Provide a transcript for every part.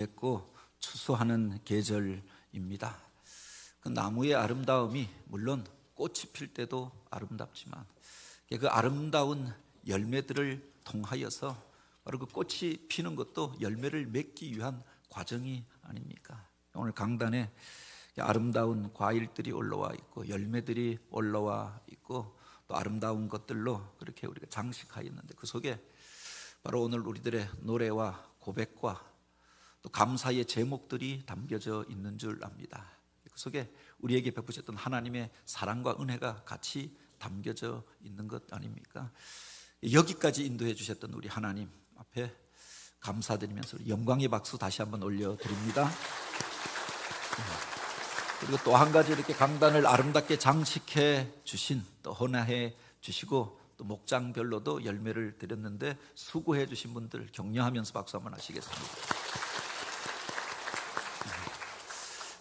맺고 추수하는 계절입니다. 그 나무의 아름다움이 물론 꽃이 필 때도 아름답지만 그 아름다운 열매들을 통하여서 바로 그 꽃이 피는 것도 열매를 맺기 위한 과정이 아닙니까? 오늘 강단에 아름다운 과일들이 올라와 있고 열매들이 올라와 있고 또 아름다운 것들로 그렇게 우리가 장식하였는데 그 속에 바로 오늘 우리들의 노래와 고백과 또 감사의 제목들이 담겨져 있는 줄 압니다. 그 속에 우리에게 베푸셨던 하나님의 사랑과 은혜가 같이 담겨져 있는 것 아닙니까? 여기까지 인도해 주셨던 우리 하나님 앞에 감사드리면서 영광의 박수 다시 한번 올려드립니다. 그리고 또 한 가지 이렇게 강단을 아름답게 장식해 주신 또 헌화해 주시고 또 목장별로도 열매를 드렸는데 수고해 주신 분들 격려하면서 박수 한번 하시겠습니다.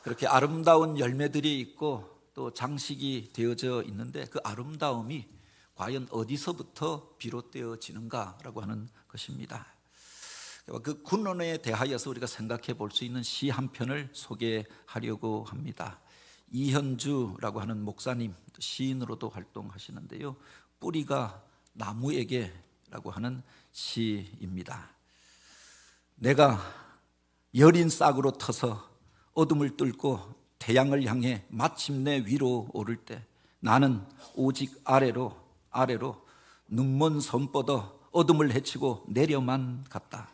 그렇게 아름다운 열매들이 있고 또 장식이 되어져 있는데 그 아름다움이 과연 어디서부터 비롯되어지는가라고 하는 것입니다. 그 근원에 대하여서 우리가 생각해 볼 수 있는 시 한 편을 소개하려고 합니다. 이현주라고 하는 목사님, 시인으로도 활동하시는데요. 뿌리가 나무에게라고 하는 시입니다. 내가 여린 싹으로 터서 어둠을 뚫고 태양을 향해 마침내 위로 오를 때 나는 오직 아래로 눈먼 섬 뻗어 어둠을 헤치고 내려만 갔다.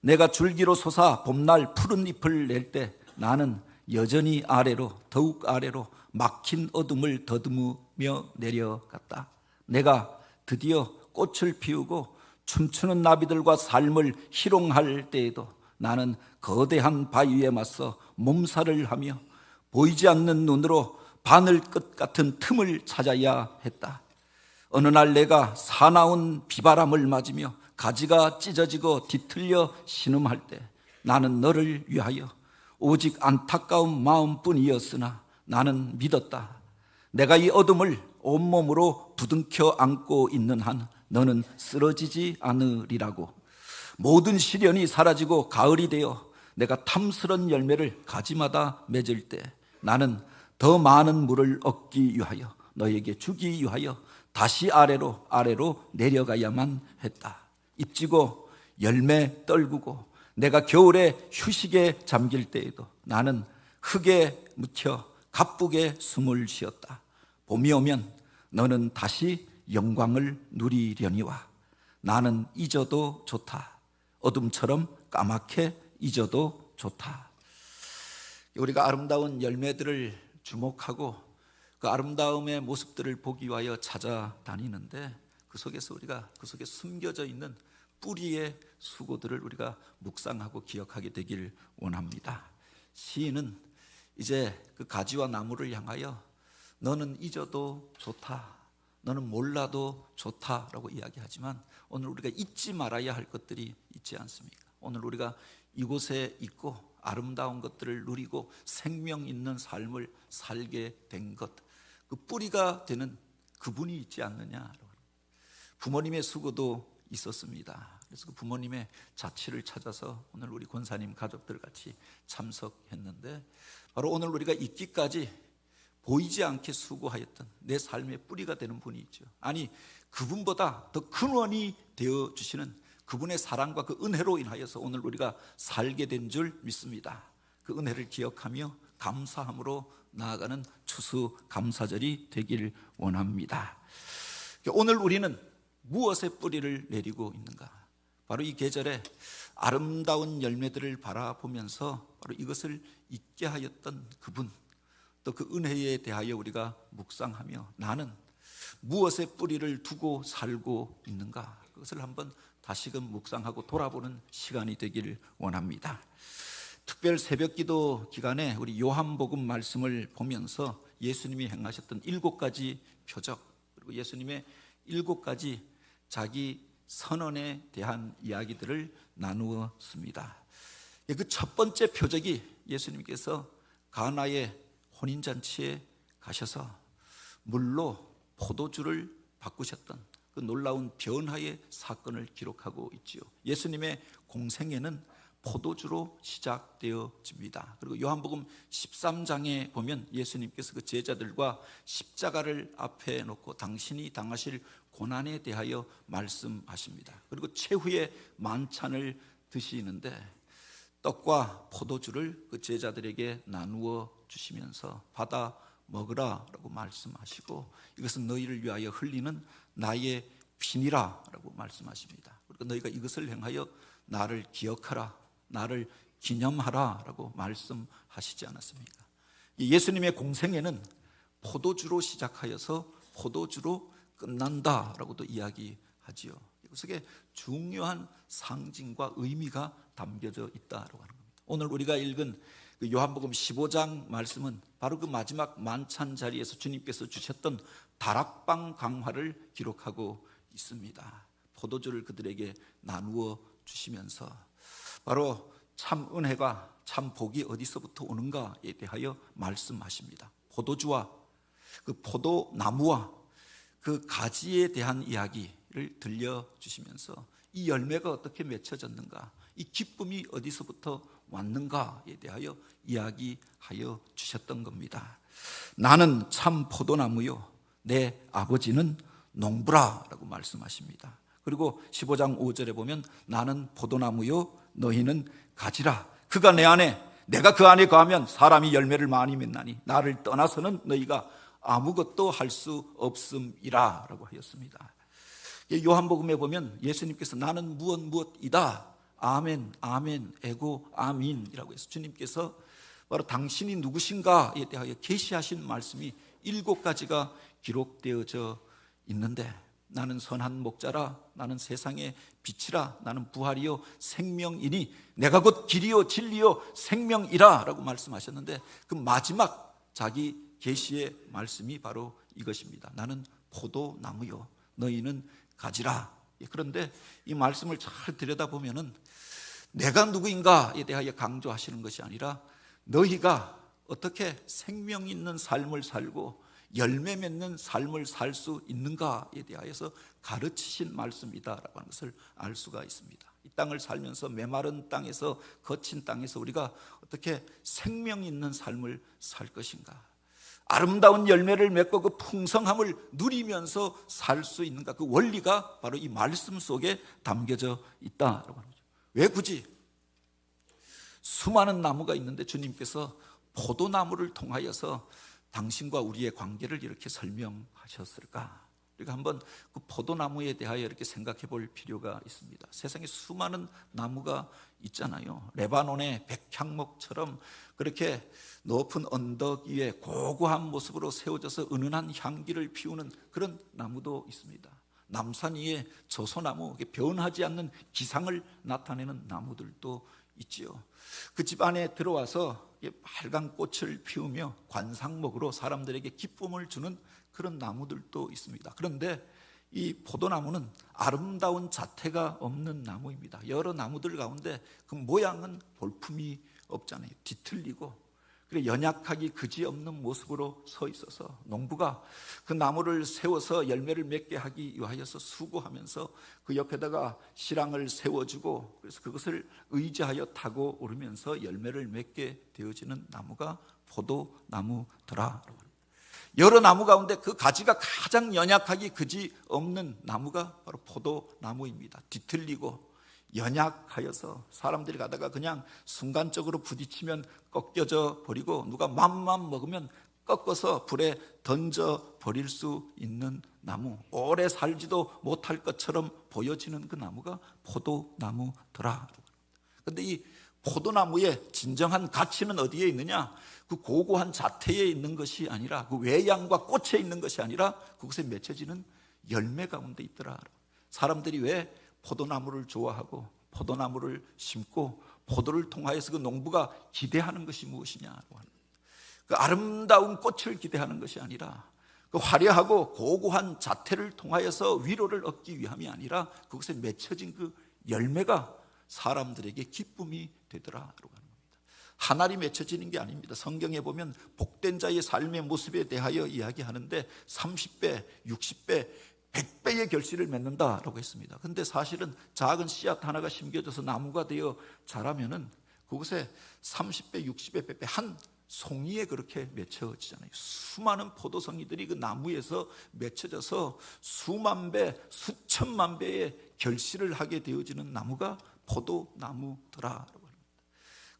내가 줄기로 솟아 봄날 푸른 잎을 낼 때 나는 여전히 아래로 더욱 아래로 막힌 어둠을 더듬으며 내려갔다. 내가 드디어 꽃을 피우고 춤추는 나비들과 삶을 희롱할 때에도 나는 거대한 바위에 맞서 몸살을 하며 보이지 않는 눈으로 바늘 끝 같은 틈을 찾아야 했다. 어느 날 내가 사나운 비바람을 맞으며 가지가 찢어지고 뒤틀려 신음할 때 나는 너를 위하여 오직 안타까운 마음뿐이었으나 나는 믿었다. 내가 이 어둠을 온몸으로 부둥켜 안고 있는 한 너는 쓰러지지 않으리라고. 모든 시련이 사라지고 가을이 되어 내가 탐스런 열매를 가지마다 맺을 때 나는 더 많은 물을 얻기 위하여 너에게 주기 위하여 다시 아래로 내려가야만 했다. 잎지고 열매 떨구고 내가 겨울에 휴식에 잠길 때에도 나는 흙에 묻혀 가쁘게 숨을 쉬었다. 봄이 오면 너는 다시 영광을 누리려니와 나는 잊어도 좋다. 어둠처럼 까맣게 잊어도 좋다. 우리가 아름다운 열매들을 주목하고 그 아름다움의 모습들을 보기 위하여 찾아다니는데 그 속에서 우리가 그 속에 숨겨져 있는 뿌리의 수고들을 우리가 묵상하고 기억하게 되길 원합니다. 시인은 이제 그 가지와 나무를 향하여 너는 잊어도 좋다, 너는 몰라도 좋다라고 이야기하지만 오늘 우리가 잊지 말아야 할 것들이 있지 않습니까? 오늘 우리가 이곳에 있고 아름다운 것들을 누리고 생명 있는 삶을 살게 된 것, 그 뿌리가 되는 그분이 있지 않느냐. 부모님의 수고도 있었습니다. 그래서 그 부모님의 자취를 찾아서 오늘 우리 권사님 가족들 같이 참석했는데 바로 오늘 우리가 있기까지 보이지 않게 수고하였던 내 삶의 뿌리가 되는 분이 있죠. 아니 그분보다 더 근원이 되어주시는 그분의 사랑과 그 은혜로 인하여서 오늘 우리가 살게 된 줄 믿습니다. 그 은혜를 기억하며 감사함으로 나아가는 추수 감사절이 되길 원합니다. 오늘 우리는 무엇에 뿌리를 내리고 있는가? 바로 이 계절에 아름다운 열매들을 바라보면서 바로 이것을 잊게 하였던 그분, 또 그 은혜에 대하여 우리가 묵상하며 나는 무엇에 뿌리를 두고 살고 있는가? 그것을 한번 다시금 묵상하고 돌아보는 시간이 되기를 원합니다. 특별 새벽기도 기간에 우리 요한복음 말씀을 보면서 예수님이 행하셨던 7가지 표적 그리고 예수님의 7가지 자기 선언에 대한 이야기들을 나누었습니다. 그 첫 번째 표적이 예수님께서 가나의 혼인잔치에 가셔서 물로 포도주를 바꾸셨던 그 놀라운 변화의 사건을 기록하고 있지요. 예수님의 공생애는 포도주로 시작되어집니다. 그리고 요한복음 13장에 보면 예수님께서 그 제자들과 십자가를 앞에 놓고 당신이 당하실 고난에 대하여 말씀하십니다. 그리고 최후의 만찬을 드시는데 떡과 포도주를 그 제자들에게 나누어 주시면서 받아 먹으라라고 말씀하시고 이것은 너희를 위하여 흘리는 나의 피니라라고 말씀하십니다. 그리고 너희가 이것을 행하여 나를 기억하라, 나를 기념하라라고 말씀하시지 않았습니까? 예수님의 공생애는 포도주로 시작하여서 포도주로 끝난다라고도 이야기하지요. 이것에 중요한 상징과 의미가 담겨져 있다라고 하는 겁니다. 오늘 우리가 읽은 그 요한복음 15장 말씀은 바로 그 마지막 만찬 자리에서 주님께서 주셨던 다락방 강화를 기록하고 있습니다. 포도주를 그들에게 나누어 주시면서 바로 참 은혜가 참 복이 어디서부터 오는가에 대하여 말씀하십니다. 포도주와 그 포도나무와 그 가지에 대한 이야기를 들려주시면서 이 열매가 어떻게 맺혀졌는가, 이 기쁨이 어디서부터 왔는가에 대하여 이야기하여 주셨던 겁니다. 나는 참 포도나무요 내 아버지는 농부라라고 말씀하십니다. 그리고 15장 5절에 보면 나는 포도나무요 너희는 가지라. 그가 내 안에 내가 그 안에 거하면 사람이 열매를 많이 맺나니 나를 떠나서는 너희가 아무것도 할 수 없음이라 라고 하였습니다. 요한복음에 보면 예수님께서 나는 무엇이다 아멘 아멘 에고 아민이라고 해서 주님께서 바로 당신이 누구신가에 대하여 계시하신 말씀이 7가지가 기록되어져 있는데 나는 선한 목자라 나는 세상의 빛이라 나는 부활이요 생명이니 내가 곧 길이요 진리요 생명이라 라고 말씀하셨는데 그 마지막 자기 계시의 말씀이 바로 이것입니다. 나는 포도나무요 너희는 가지라. 그런데 이 말씀을 잘 들여다보면 내가 누구인가에 대하여 강조하시는 것이 아니라 너희가 어떻게 생명 있는 삶을 살고 열매 맺는 삶을 살 수 있는가에 대하여서 가르치신 말씀이다라고 하는 것을 알 수가 있습니다. 이 땅을 살면서 메마른 땅에서 거친 땅에서 우리가 어떻게 생명 있는 삶을 살 것인가, 아름다운 열매를 맺고 그 풍성함을 누리면서 살 수 있는가, 그 원리가 바로 이 말씀 속에 담겨져 있다라고 하는 거죠. 왜 굳이 수많은 나무가 있는데 주님께서 포도나무를 통하여서 당신과 우리의 관계를 이렇게 설명하셨을까? 우리가 한번 그 포도나무에 대하여 이렇게 생각해 볼 필요가 있습니다. 세상에 수많은 나무가 있잖아요. 레바논의 백향목처럼 그렇게 높은 언덕 위에 고고한 모습으로 세워져서 은은한 향기를 피우는 그런 나무도 있습니다. 남산 위에 저소나무, 변하지 않는 기상을 나타내는 나무들도 있지요. 그 집 안에 들어와서 빨간 꽃을 피우며 관상목으로 사람들에게 기쁨을 주는 그런 나무들도 있습니다. 그런데 이 포도나무는 아름다운 자태가 없는 나무입니다. 여러 나무들 가운데 그 모양은 볼품이 없잖아요. 뒤틀리고 그리고 연약하기 그지없는 모습으로 서 있어서 농부가 그 나무를 세워서 열매를 맺게 하기 위하여서 수고하면서 그 옆에다가 실랑을 세워주고 그래서 그것을 의지하여 타고 오르면서 열매를 맺게 되어지는 나무가 포도나무더라. 여러 나무 가운데 그 가지가 가장 연약하기 그지없는 나무가 바로 포도나무입니다. 뒤틀리고 연약하여서 사람들이 가다가 그냥 순간적으로 부딪히면 꺾여져 버리고 누가 맘만 먹으면 꺾어서 불에 던져 버릴 수 있는 나무, 오래 살지도 못할 것처럼 보여지는 그 나무가 포도나무더라. 그런데 이 포도나무의 진정한 가치는 어디에 있느냐? 그 고고한 자태에 있는 것이 아니라 그 외양과 꽃에 있는 것이 아니라 그것에 맺혀지는 열매 가운데 있더라. 사람들이 왜 포도나무를 좋아하고 포도나무를 심고 포도를 통하여서 그 농부가 기대하는 것이 무엇이냐고 하는, 그 아름다운 꽃을 기대하는 것이 아니라 그 화려하고 고고한 자태를 통하여서 위로를 얻기 위함이 아니라 그것에 맺혀진 그 열매가 사람들에게 기쁨이 되더라라고 하는 겁니다. 하나리 맺혀지는 게 아닙니다. 성경에 보면 복된 자의 삶의 모습에 대하여 이야기하는데 30배, 60배, 100배의 결실을 맺는다라고 했습니다. 그런데 사실은 작은 씨앗 하나가 심겨져서 나무가 되어 자라면은 그곳에 30배, 60배, 100배 한 송이에 그렇게 맺혀지잖아요. 수많은 포도송이들이 그 나무에서 맺혀져서 수만 배, 수천만 배의 결실을 하게 되어지는 나무가 포도나무더라라고 합니다.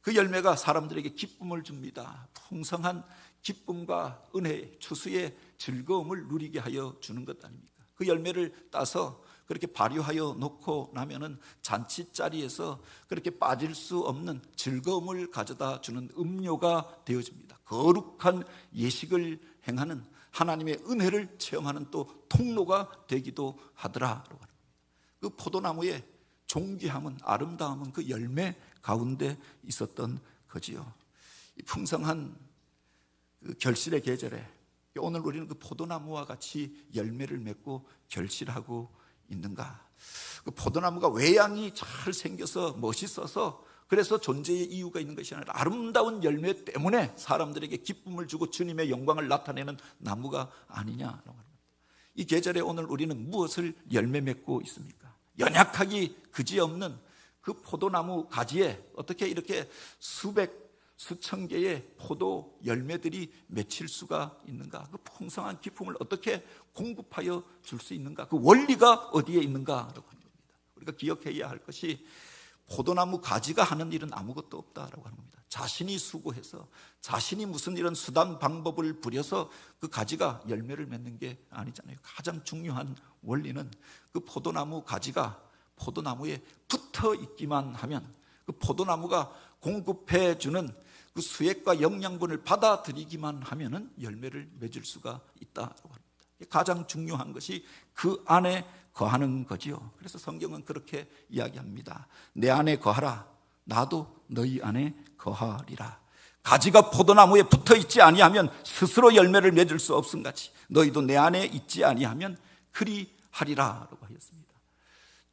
그 열매가 사람들에게 기쁨을 줍니다. 풍성한 기쁨과 은혜, 추수의 즐거움을 누리게 하여 주는 것 아닙니까? 그 열매를 따서 그렇게 발효하여 놓고 나면은 잔치자리에서 그렇게 빠질 수 없는 즐거움을 가져다 주는 음료가 되어집니다. 거룩한 예식을 행하는 하나님의 은혜를 체험하는 또 통로가 되기도 하더라라고 합니다. 그 포도나무의 존귀함은, 아름다움은 그 열매 가운데 있었던 거지요. 이 풍성한 그 결실의 계절에 오늘 우리는 그 포도나무와 같이 열매를 맺고 결실하고 있는가? 그 포도나무가 외양이 잘 생겨서 멋있어서 그래서 존재의 이유가 있는 것이 아니라 아름다운 열매 때문에 사람들에게 기쁨을 주고 주님의 영광을 나타내는 나무가 아니냐라고 합니다. 이 계절에 오늘 우리는 무엇을 열매 맺고 있습니까? 연약하기 그지없는 그 포도나무 가지에 어떻게 이렇게 수천 개의 포도 열매들이 맺힐 수가 있는가? 그 풍성한 기쁨을 어떻게 공급하여 줄 수 있는가? 그 원리가 어디에 있는가라고 하는 겁니다. 우리가 기억해야 할 것이 포도나무 가지가 하는 일은 아무것도 없다라고 하는 겁니다. 자신이 수고해서 자신이 무슨 이런 수단 방법을 부려서 그 가지가 열매를 맺는 게 아니잖아요. 가장 중요한 원리는 그 포도나무 가지가 포도나무에 붙어 있기만 하면, 그 포도나무가 공급해 주는 그 수액과 영양분을 받아들이기만 하면은 열매를 맺을 수가 있다고 합니다. 가장 중요한 것이 그 안에 거하는 거지요. 그래서 성경은 그렇게 이야기합니다. 내 안에 거하라, 나도 너희 안에 거하리라. 가지가 포도나무에 붙어 있지 아니하면 스스로 열매를 맺을 수 없음같이 너희도 내 안에 있지 아니하면 그리하리라라고 하였습니다.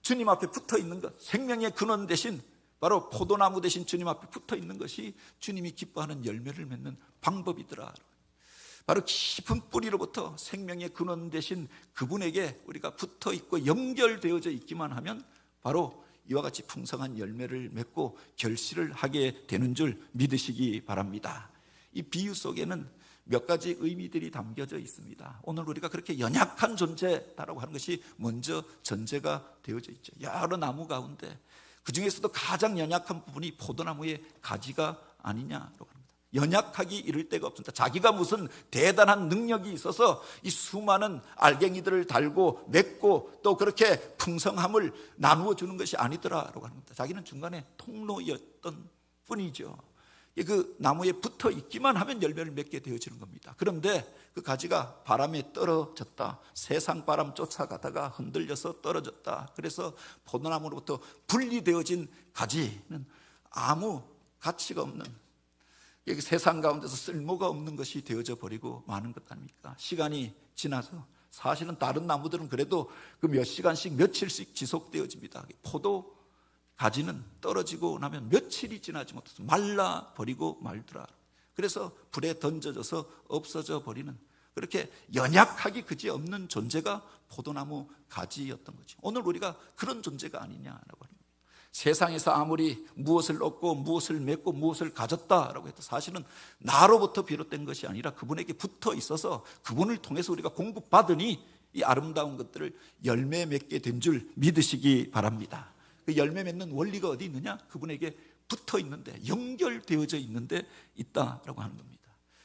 주님 앞에 붙어 있는 것, 생명의 근원 대신 바로 포도나무 대신 주님 앞에 붙어 있는 것이 주님이 기뻐하는 열매를 맺는 방법이더라. 바로 깊은 뿌리로부터 생명의 근원 대신 그분에게 우리가 붙어 있고 연결되어져 있기만 하면 바로 이와 같이 풍성한 열매를 맺고 결실을 하게 되는 줄 믿으시기 바랍니다. 이 비유 속에는 몇 가지 의미들이 담겨져 있습니다. 오늘 우리가 그렇게 연약한 존재다라고 하는 것이 먼저 전제가 되어져 있죠. 여러 나무 가운데 그 중에서도 가장 연약한 부분이 포도나무의 가지가 아니냐라고 합니다. 연약하기 이를 데가 없습니다. 자기가 무슨 대단한 능력이 있어서 이 수많은 알갱이들을 달고 맺고 또 그렇게 풍성함을 나누어 주는 것이 아니더라라고 합니다. 자기는 중간에 통로였던 뿐이죠. 그 나무에 붙어 있기만 하면 열매를 맺게 되어지는 겁니다. 그런데 그 가지가 바람에 떨어졌다, 세상 바람 쫓아가다가 흔들려서 떨어졌다. 그래서 포도나무로부터 분리되어진 가지는 아무 가치가 없는, 여기 세상 가운데서 쓸모가 없는 것이 되어져 버리고 마는 것 아닙니까? 시간이 지나서 사실은 다른 나무들은 그래도 그 몇 시간씩 며칠씩 지속되어집니다. 포도 가지는 떨어지고 나면 며칠이 지나지 못해서 말라버리고 말더라. 그래서 불에 던져져서 없어져 버리는, 그렇게 연약하기 그지없는 존재가 포도나무 가지였던 거죠. 오늘 우리가 그런 존재가 아니냐라고 합니다. 세상에서 아무리 무엇을 얻고 무엇을 맺고 무엇을 가졌다라고 해도 사실은 나로부터 비롯된 것이 아니라 그분에게 붙어 있어서 그분을 통해서 우리가 공급받으니 이 아름다운 것들을 열매 맺게 된 줄 믿으시기 바랍니다. 그 열매 맺는 원리가 어디 있느냐? 그분에게 붙어 있는데, 연결되어져 있는데 있다라고 하는 겁니다.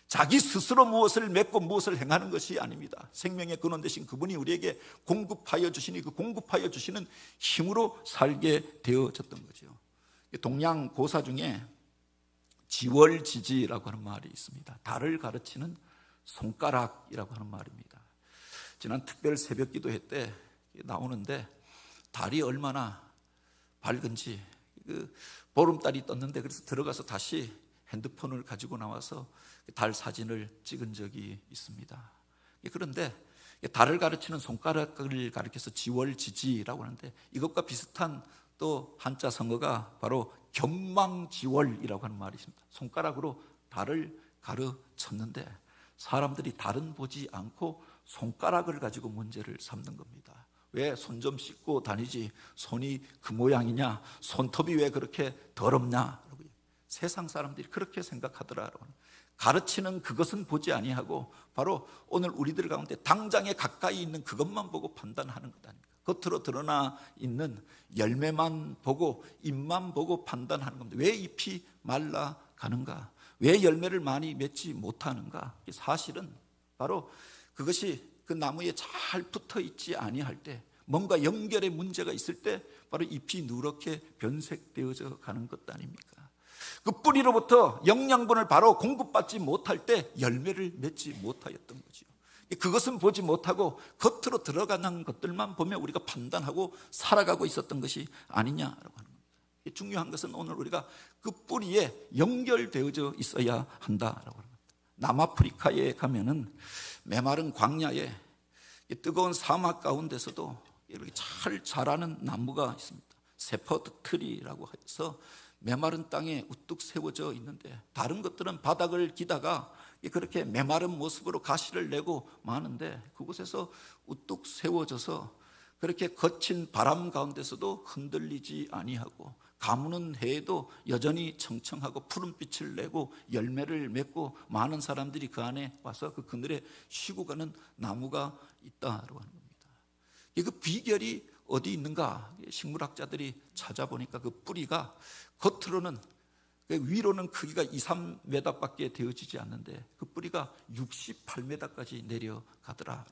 자기 스스로 무엇을 맺고 무엇을 행하는 것이 아닙니다. 생명의 근원 되신 그분이 우리에게 공급하여 주시니 그 공급하여 주시는 힘으로 살게 되어졌던 거죠. 동양 고사 중에 지월지지라고 하는 말이 있습니다. 달을 가르치는 손가락이라고 하는 말입니다. 지난 특별 새벽 기도회 때 나오는데 달이 얼마나 밝은지, 그 보름달이 떴는데 그래서 들어가서 다시 핸드폰을 가지고 나와서 달 사진을 찍은 적이 있습니다. 그런데 달을 가르치는 손가락을 가리켜서 지월지지라고 하는데 이것과 비슷한 또 한자 성어가 바로 경망지월이라고 하는 말이 있습니다. 손가락으로 달을 가르쳤는데 사람들이 달은 보지 않고 손가락을 가지고 문제를 삼는 겁니다. 왜 손 좀 씻고 다니지 손이 그 모양이냐, 손톱이 왜 그렇게 더럽냐. 세상 사람들이 그렇게 생각하더라. 가르치는 그것은 보지 아니하고 바로 오늘 우리들 가운데 당장에 가까이 있는 그것만 보고 판단하는 것 아닙니까? 겉으로 드러나 있는 열매만 보고 잎만 보고 판단하는 겁니다. 왜 잎이 말라가는가? 왜 열매를 많이 맺지 못하는가? 사실은 바로 그것이 그 나무에 잘 붙어 있지 아니할 때, 뭔가 연결의 문제가 있을 때 바로 잎이 누렇게 변색되어져 가는 것 아닙니까? 그 뿌리로부터 영양분을 바로 공급받지 못할 때 열매를 맺지 못하였던 거죠. 그것은 보지 못하고 겉으로 들어가는 것들만 보며 우리가 판단하고 살아가고 있었던 것이 아니냐라고 하는 겁니다. 중요한 것은 오늘 우리가 그 뿌리에 연결되어져 있어야 한다라고 하는 겁니다. 남아프리카에 가면은 메마른 광야에 뜨거운 사막 가운데서도 이렇게 잘 자라는 나무가 있습니다. 세퍼드 트리라고 해서 메마른 땅에 우뚝 세워져 있는데, 다른 것들은 바닥을 기다가 그렇게 메마른 모습으로 가시를 내고 마는데, 그곳에서 우뚝 세워져서 그렇게 거친 바람 가운데서도 흔들리지 아니하고 가무는 해에도 여전히 청청하고 푸른빛을 내고 열매를 맺고 많은 사람들이 그 안에 와서 그 그늘에 쉬고 가는 나무가 있다고 하는 겁니다. 그 비결이 어디 있는가? 식물학자들이 찾아보니까 그 뿌리가 겉으로는, 위로는 크기가 2, 3m밖에 되어지지 않는데 그 뿌리가 68m까지 내려가더라.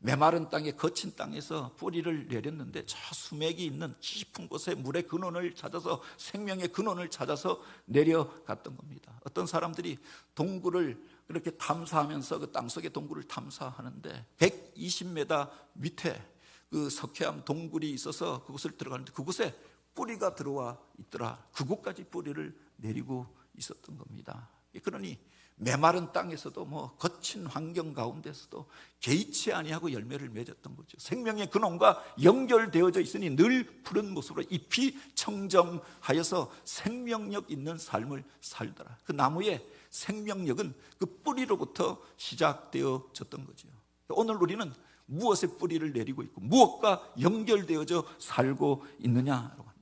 메마른 땅에, 거친 땅에서 뿌리를 내렸는데 저 수맥이 있는 깊은 곳에 물의 근원을 찾아서, 생명의 근원을 찾아서 내려갔던 겁니다. 어떤 사람들이 동굴을 그렇게 탐사하면서 그 땅속의 동굴을 탐사하는데 120m 밑에 그 석회암 동굴이 있어서 그곳을 들어가는데 그곳에 뿌리가 들어와 있더라. 그곳까지 뿌리를 내리고 있었던 겁니다. 그러니 메마른 땅에서도 거친 환경 가운데서도 개의치 아니하고 열매를 맺었던 거죠. 생명의 근원과 연결되어져 있으니 늘 푸른 모습으로 잎이 청정하여서 생명력 있는 삶을 살더라. 그 나무의 생명력은 그 뿌리로부터 시작되어졌던 거죠. 오늘 우리는 무엇에 뿌리를 내리고 있고 무엇과 연결되어져 살고 있느냐라고 합니다.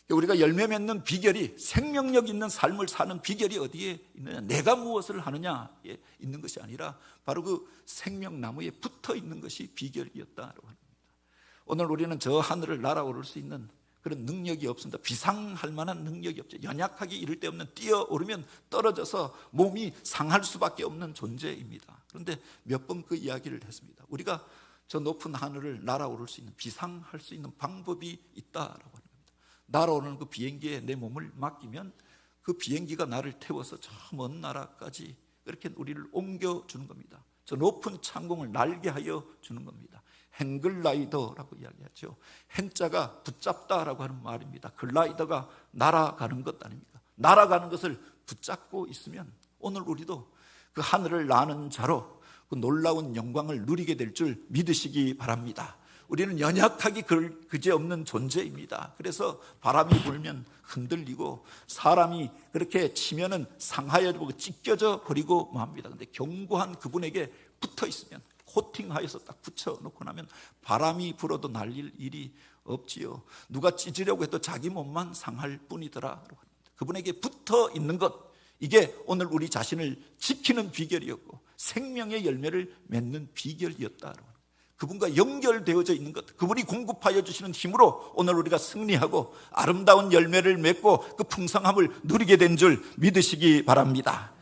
우리가 열매 맺는 비결이, 생명력 있는 삶을 사는 비결이 어디에 있느냐, 내가 무엇을 하느냐에 있는 것이 아니라 바로 그 생명나무에 붙어 있는 것이 비결이었다라고 합니다. 오늘 우리는 저 하늘을 날아오를 수 있는 그런 능력이 없습니다. 비상할 만한 능력이 없죠. 연약하기 이를 데 없는, 뛰어오르면 떨어져서 몸이 상할 수밖에 없는 존재입니다. 그런데 몇 번 그 이야기를 했습니다. 우리가 저 높은 하늘을 날아오를 수 있는, 비상할 수 있는 방법이 있다라고 합니다. 날아오는 그 비행기에 내 몸을 맡기면 그 비행기가 나를 태워서 저 먼 나라까지 그렇게 우리를 옮겨주는 겁니다. 저 높은 창공을 날게 하여 주는 겁니다. 행글라이더라고 이야기하죠. 행자가 붙잡다라고 하는 말입니다. 글라이더가 날아가는 것 아닙니까? 날아가는 것을 붙잡고 있으면 오늘 우리도 그 하늘을 나는 자로 그 놀라운 영광을 누리게 될 줄 믿으시기 바랍니다. 우리는 연약하기 그지없는 존재입니다. 그래서 바람이 불면 흔들리고 사람이 그렇게 치면은 상하여지고 찢겨져 버리고 맙니다. 그런데 견고한 그분에게 붙어 있으면, 코팅하여서 딱 붙여놓고 나면 바람이 불어도 날릴 일이 없지요. 누가 찢으려고 해도 자기 몸만 상할 뿐이더라. 그분에게 붙어 있는 것, 이게 오늘 우리 자신을 지키는 비결이었고 생명의 열매를 맺는 비결이었다. 그분과 연결되어져 있는 것, 그분이 공급하여 주시는 힘으로 오늘 우리가 승리하고 아름다운 열매를 맺고 그 풍성함을 누리게 된 줄 믿으시기 바랍니다.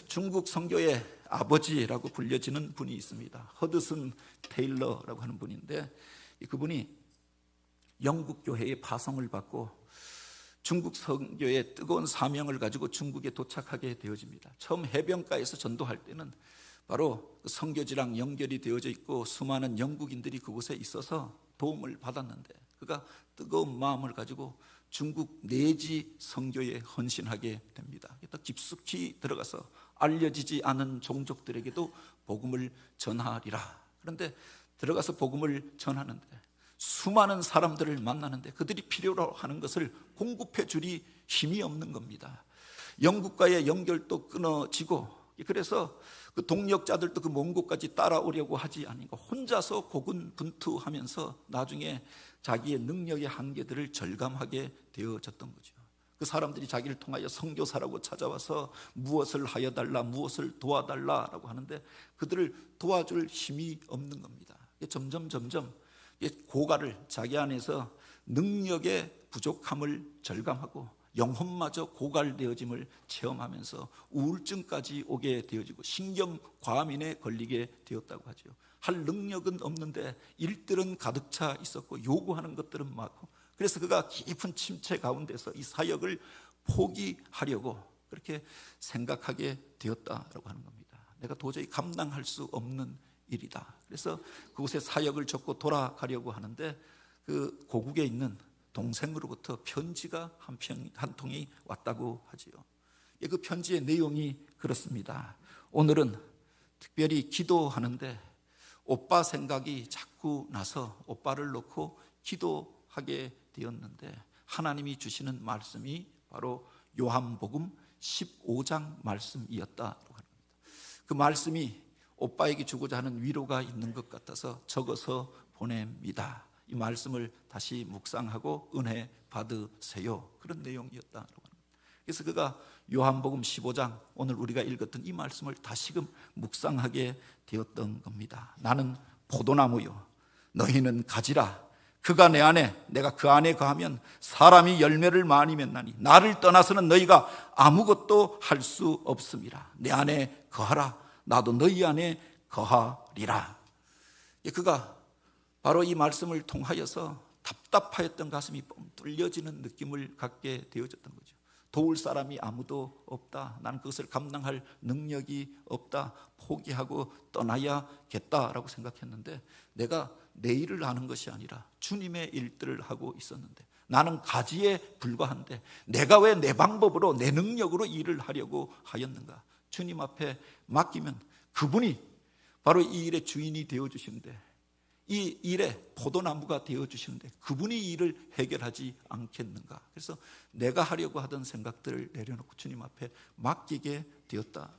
중국 선교의 아버지라고 불려지는 분이 있습니다. 허드슨 테일러라고 하는 분인데, 그분이 영국 교회의 파송을 받고 중국 선교의 뜨거운 사명을 가지고 중국에 도착하게 되어집니다. 처음 해변가에서 전도할 때는 바로 선교지랑 연결이 되어져 있고 수많은 영국인들이 그곳에 있어서 도움을 받았는데, 그가 뜨거운 마음을 가지고 중국 내지 선교에 헌신하게 됩니다. 또 깊숙이 들어가서 알려지지 않은 종족들에게도 복음을 전하리라. 그런데 들어가서 복음을 전하는데 수많은 사람들을 만나는데 그들이 필요로 하는 것을 공급해 주리 힘이 없는 겁니다. 영국과의 연결도 끊어지고 그래서 그 동력자들도 그 먼 곳까지 따라오려고 하지 않으니까 혼자서 고군분투하면서 나중에 자기의 능력의 한계들을 절감하게 되어졌던 거죠. 그 사람들이 자기를 통하여 선교사라고 찾아와서 무엇을 하여 달라, 무엇을 도와달라라고 하는데 그들을 도와줄 힘이 없는 겁니다. 점점 고갈을, 자기 안에서 능력의 부족함을 절감하고 영혼마저 고갈되어짐을 체험하면서 우울증까지 오게 되어지고 신경과민에 걸리게 되었다고 하죠. 할 능력은 없는데 일들은 가득 차 있었고 요구하는 것들은 많고, 그래서 그가 깊은 침체 가운데서 이 사역을 포기하려고 그렇게 생각하게 되었다라고 하는 겁니다. 내가 도저히 감당할 수 없는 일이다. 그래서 그곳에 사역을 접고 돌아가려고 하는데 그 고국에 있는 동생으로부터 편지가 한 통이 왔다고 하지요. 그 편지의 내용이 그렇습니다. 오늘은 특별히 기도하는데 오빠 생각이 자꾸 나서 오빠를 놓고 기도하게 되었는데 하나님이 주시는 말씀이 바로 요한복음 15장 말씀이었다고 합니다. 그 말씀이 오빠에게 주고자 하는 위로가 있는 것 같아서 적어서 보냅니다. 이 말씀을 다시 묵상하고 은혜 받으세요. 그런 내용이었다고 합니다. 그래서 그가 요한복음 15장 오늘 우리가 읽었던 이 말씀을 다시금 묵상하게 되었던 겁니다. 나는 포도나무요 너희는 가지라. 그가 내 안에 내가 그 안에 거하면 사람이 열매를 많이 맺나니 나를 떠나서는 너희가 아무것도 할 수 없음이라. 내 안에 거하라. 나도 너희 안에 거하리라. 그가 바로 이 말씀을 통하여서 답답하였던 가슴이 뻥 뚫려지는 느낌을 갖게 되어졌던 거죠. 도울 사람이 아무도 없다. 나는 그것을 감당할 능력이 없다. 포기하고 떠나야겠다라고 생각했는데 내가 내 일을 하는 것이 아니라 주님의 일들을 하고 있었는데 나는 가지에 불과한데 내가 왜 내 방법으로 내 능력으로 일을 하려고 하였는가. 주님 앞에 맡기면 그분이 바로 이 일의 주인이 되어주시는데 이 일의 포도나무가 되어주시는데 그분이 이 일을 해결하지 않겠는가. 그래서 내가 하려고 하던 생각들을 내려놓고 주님 앞에 맡기게 되었다.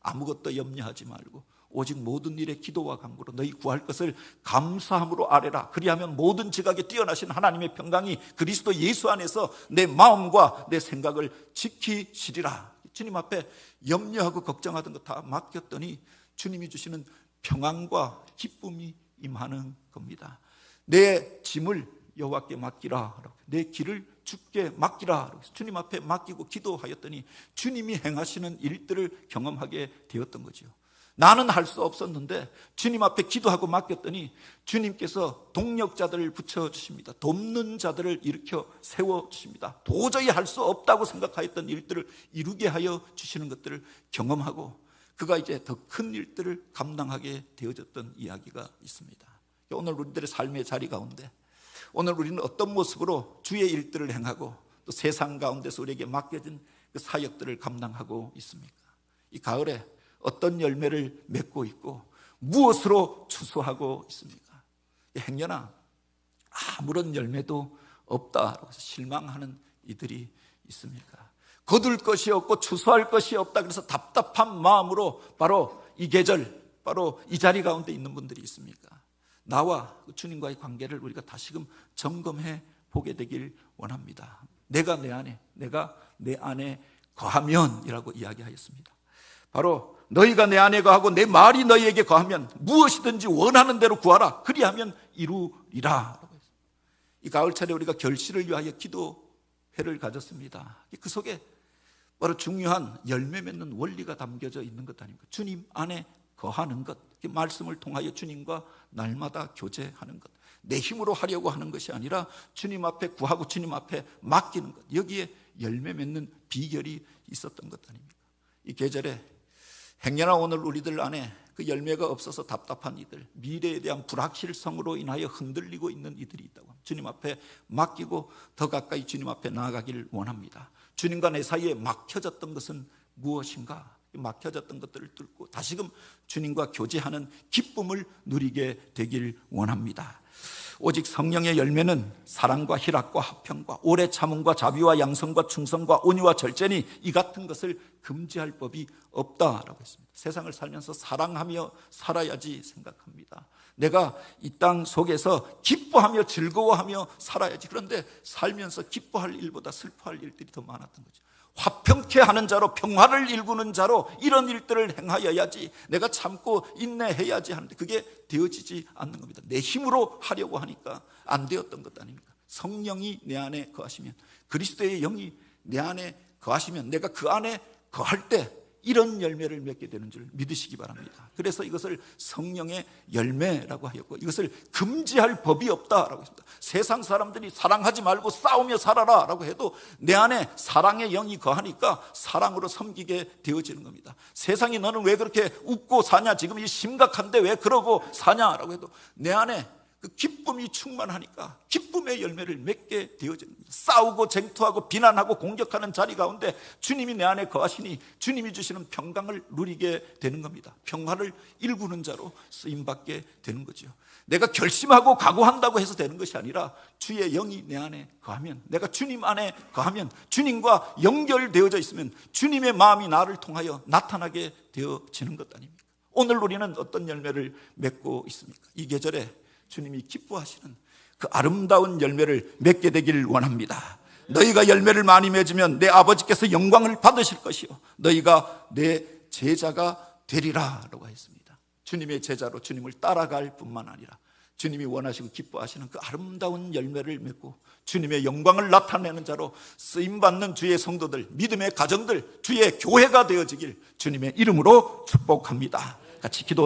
아무것도 염려하지 말고 오직 모든 일에 기도와 간구로 너희 구할 것을 감사함으로 아뢰라. 그리하면 모든 지각에 뛰어나신 하나님의 평강이 그리스도 예수 안에서 내 마음과 내 생각을 지키시리라. 주님 앞에 염려하고 걱정하던 거 다 맡겼더니 주님이 주시는 평안과 기쁨이 임하는 겁니다. 내 짐을 여호와께 맡기라. 내 길을 주께 맡기라. 주님 앞에 맡기고 기도하였더니 주님이 행하시는 일들을 경험하게 되었던 거죠. 나는 할 수 없었는데 주님 앞에 기도하고 맡겼더니 주님께서 동력자들을 붙여주십니다. 돕는 자들을 일으켜 세워주십니다. 도저히 할 수 없다고 생각하였던 일들을 이루게 하여 주시는 것들을 경험하고 그가 이제 더 큰 일들을 감당하게 되어졌던 이야기가 있습니다. 오늘 우리들의 삶의 자리 가운데 오늘 우리는 어떤 모습으로 주의 일들을 행하고 또 세상 가운데서 우리에게 맡겨진 그 사역들을 감당하고 있습니까? 이 가을에 어떤 열매를 맺고 있고 무엇으로 추수하고 있습니까? 행여나 아무런 열매도 없다라고 해서 실망하는 이들이 있습니까? 거둘 것이 없고 추수할 것이 없다. 그래서 답답한 마음으로 바로 이 계절, 바로 이 자리 가운데 있는 분들이 있습니까? 나와 주님과의 관계를 우리가 다시금 점검해 보게 되길 원합니다. 내가 내 안에 거하면이라고 이야기하였습니다. 바로 너희가 내 안에 거하고 내 말이 너희에게 거하면 무엇이든지 원하는 대로 구하라. 그리하면 이루리라. 이 가을철에 우리가 결실을 위하여 기도회를 가졌습니다. 그 속에 바로 중요한 열매 맺는 원리가 담겨져 있는 것 아닙니까? 주님 안에 거하는 것, 말씀을 통하여 주님과 날마다 교제하는 것, 내 힘으로 하려고 하는 것이 아니라 주님 앞에 구하고 주님 앞에 맡기는 것, 여기에 열매 맺는 비결이 있었던 것 아닙니까? 이 계절에 행여나 오늘 우리들 안에 그 열매가 없어서 답답한 이들, 미래에 대한 불확실성으로 인하여 흔들리고 있는 이들이 있다고 합니다. 주님 앞에 맡기고 더 가까이 주님 앞에 나아가기를 원합니다. 주님과 내 사이에 막혀졌던 것은 무엇인가? 막혀졌던 것들을 뚫고 다시금 주님과 교제하는 기쁨을 누리게 되길 원합니다. 오직 성령의 열매는 사랑과 희락과 화평과 오래 참음과 자비와 양성과 충성과 온유와 절제니 이 같은 것을 금지할 법이 없다라고 했습니다. 세상을 살면서 사랑하며 살아야지 생각합니다. 내가 이 땅 속에서 기뻐하며 즐거워하며 살아야지. 그런데 살면서 기뻐할 일보다 슬퍼할 일들이 더 많았던 거죠. 화평케 하는 자로, 평화를 일구는 자로 이런 일들을 행하여야지, 내가 참고 인내해야지 하는데 그게 되어지지 않는 겁니다. 내 힘으로 하려고 하니까 안 되었던 것 아닙니까? 성령이 내 안에 거하시면, 그리스도의 영이 내 안에 거하시면 내가 그 안에 거할 때 이런 열매를 맺게 되는 줄 믿으시기 바랍니다. 그래서 이것을 성령의 열매라고 하였고, 이것을 금지할 법이 없다라고 했습니다. 세상 사람들이 사랑하지 말고 싸우며 살아라라고 해도 내 안에 사랑의 영이 거하니까 사랑으로 섬기게 되어지는 겁니다. 세상이 너는 왜 그렇게 웃고 사냐, 지금 이 심각한데 왜 그러고 사냐라고 해도 내 안에 그 기쁨이 충만하니까 기쁨의 열매를 맺게 되어지는 겁니다. 싸우고 쟁투하고 비난하고 공격하는 자리 가운데 주님이 내 안에 거하시니 주님이 주시는 평강을 누리게 되는 겁니다. 평화를 일구는 자로 쓰임받게 되는 거죠. 내가 결심하고 각오한다고 해서 되는 것이 아니라 주의 영이 내 안에 거하면, 내가 주님 안에 거하면, 주님과 연결되어져 있으면 주님의 마음이 나를 통하여 나타나게 되어지는 것 아닙니까? 오늘 우리는 어떤 열매를 맺고 있습니까? 이 계절에 주님이 기뻐하시는 그 아름다운 열매를 맺게 되길 원합니다. 너희가 열매를 많이 맺으면 내 아버지께서 영광을 받으실 것이요 너희가 내 제자가 되리라 라고 했습니다. 주님의 제자로 주님을 따라갈 뿐만 아니라 주님이 원하시고 기뻐하시는 그 아름다운 열매를 맺고 주님의 영광을 나타내는 자로 쓰임받는 주의 성도들, 믿음의 가정들, 주의 교회가 되어지길 주님의 이름으로 축복합니다. 같이 기도